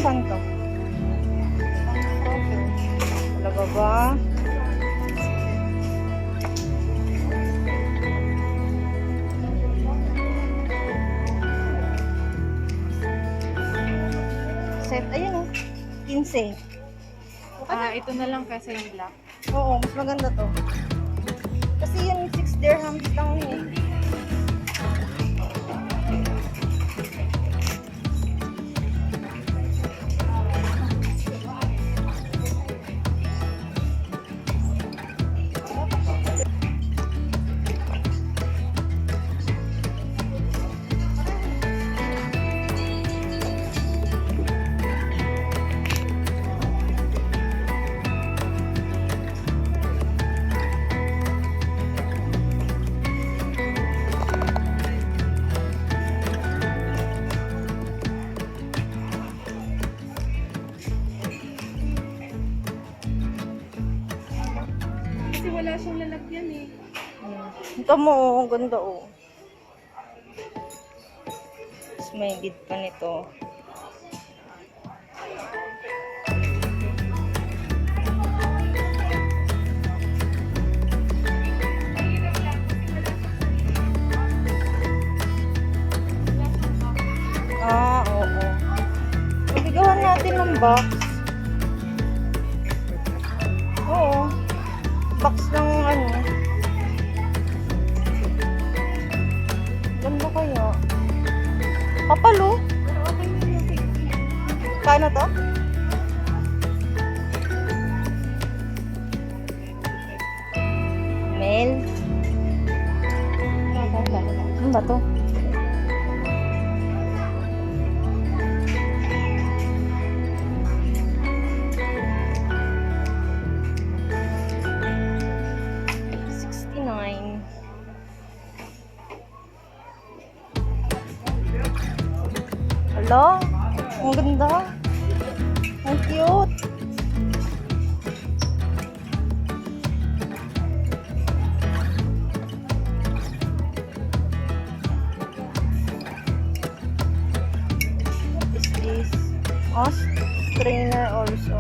saan to? Talaga ba? Set, ayun oh. 15. Ito na lang kasi yung black. Oo, mas maganda to. Kasi yung 6 dirhams lang eh. Kasi wala siyang lalagyan eh. Ito mo, oh, ang ganda oh. Mas may gid pa nito. Oo. Mabigawan natin ng box. Oo. Box ng ano. Ganda kaya. Kapalo. Kano to? Mel. Ano ba to? Hala, ang ganda. Ang cute. What is this? Oh, strainer also.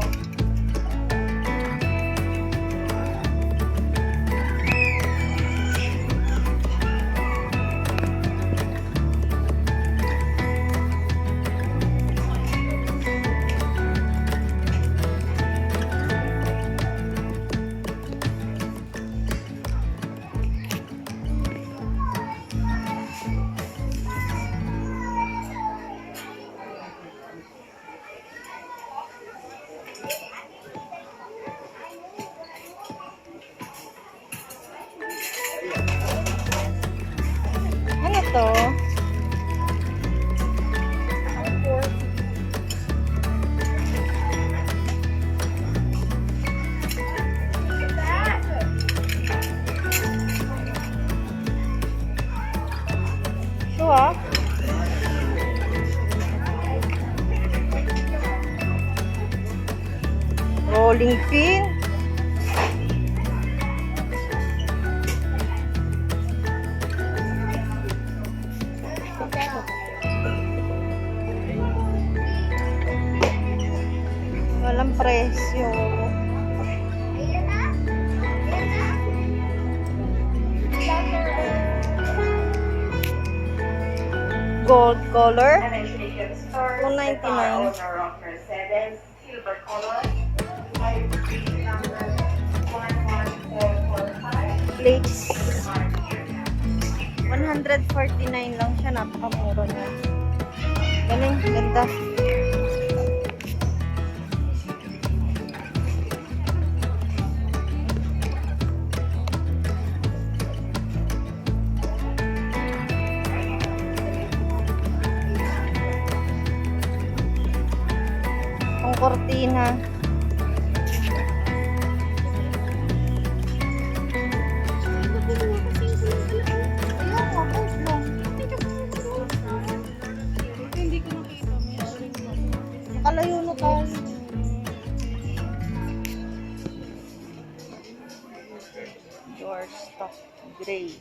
Ano to? Ito ah. Rolling pin. Walang presyo. Gold color. 299. Plates. 149 lang siya. Napakamura niya. Galing. Ganda. Ang kortina. Hindi ko nakita. Nakalayo na tayo. Doorstop gray.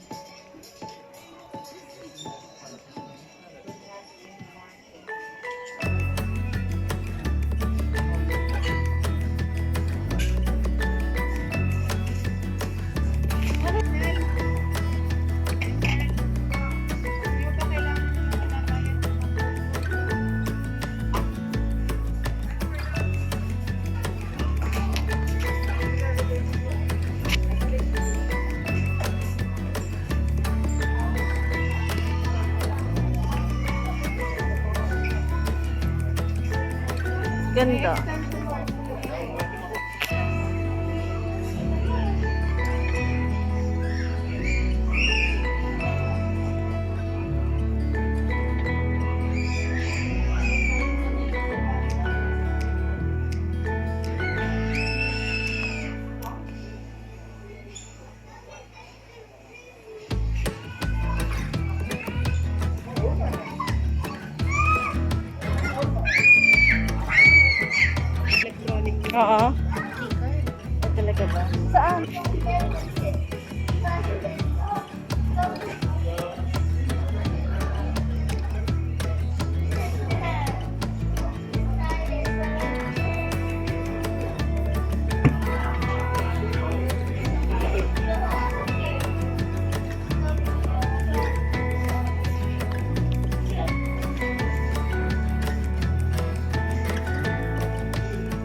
Ganda. Electronic. Oo. Talaga ba? Saan?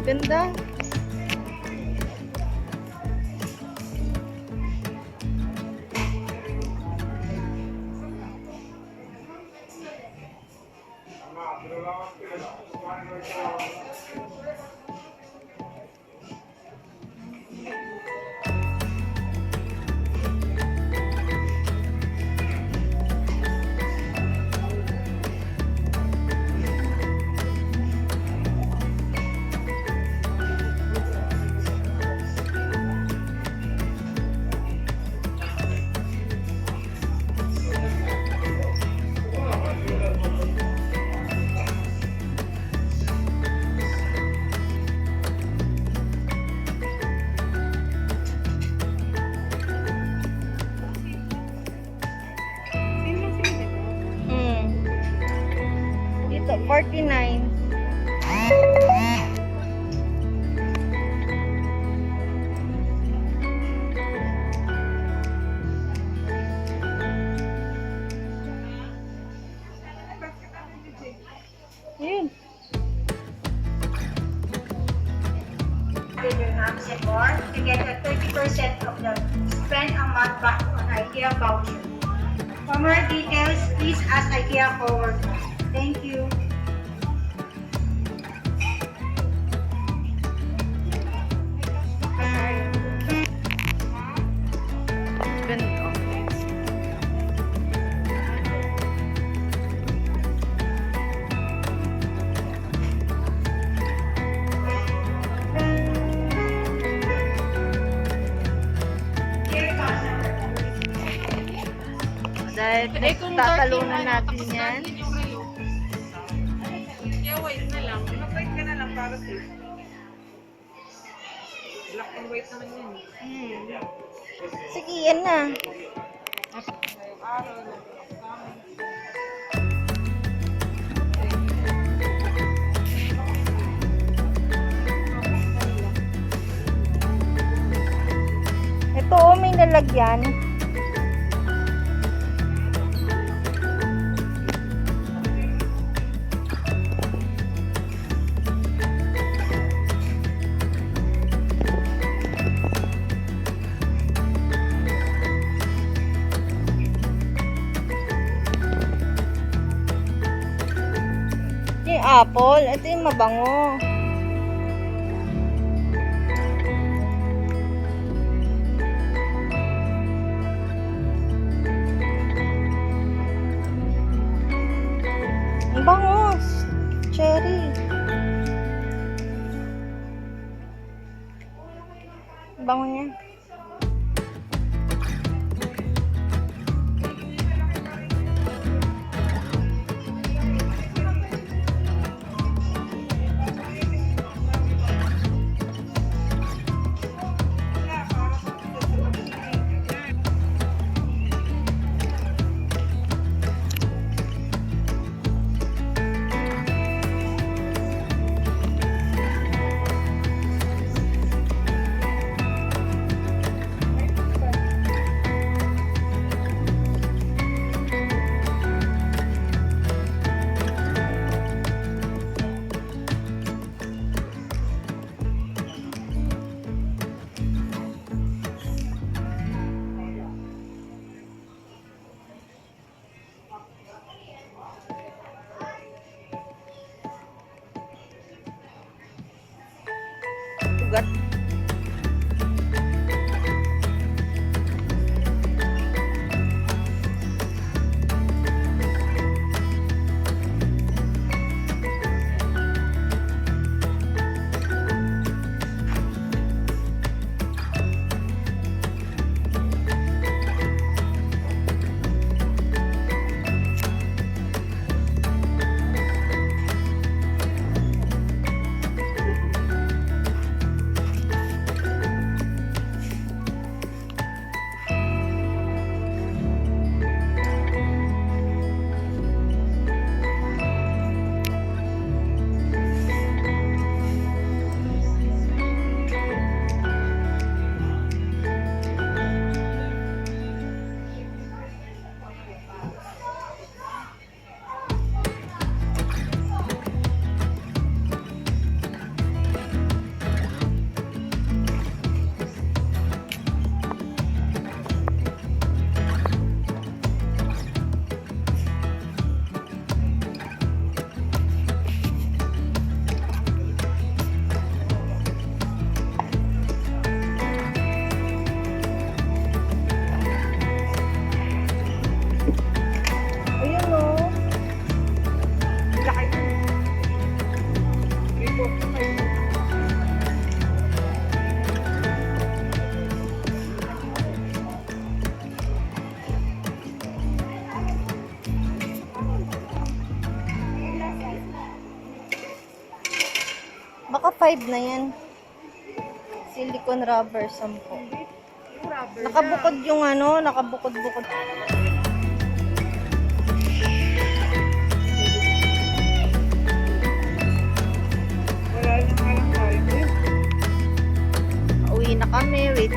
Ganda. Hmm. Dito, 49. Yun. With your hams and more to get a 30% of the spend a month back on IKEA voucher. For more details, please ask IKEA forward. Thank you. Ganda. Dahil tatalunan natin yan. Kaya white na lang. Mag-white ka na lang para safe. Black and white naman yan. Sige, yan na. Ngayong araw, Ito, oh, may lalagyan. Yung apple, ito yung mabango. Ang bangos. Cherry. Ang bango niya. ugat. Ayun o. Laki yun. Report ko kayo. Baka 5 na yan. Silicone rubber, 10. Yung rubber Nakabukod yung ano, nakabukod-bukod. Wala na nga lang tayo. Uwi na kami, wait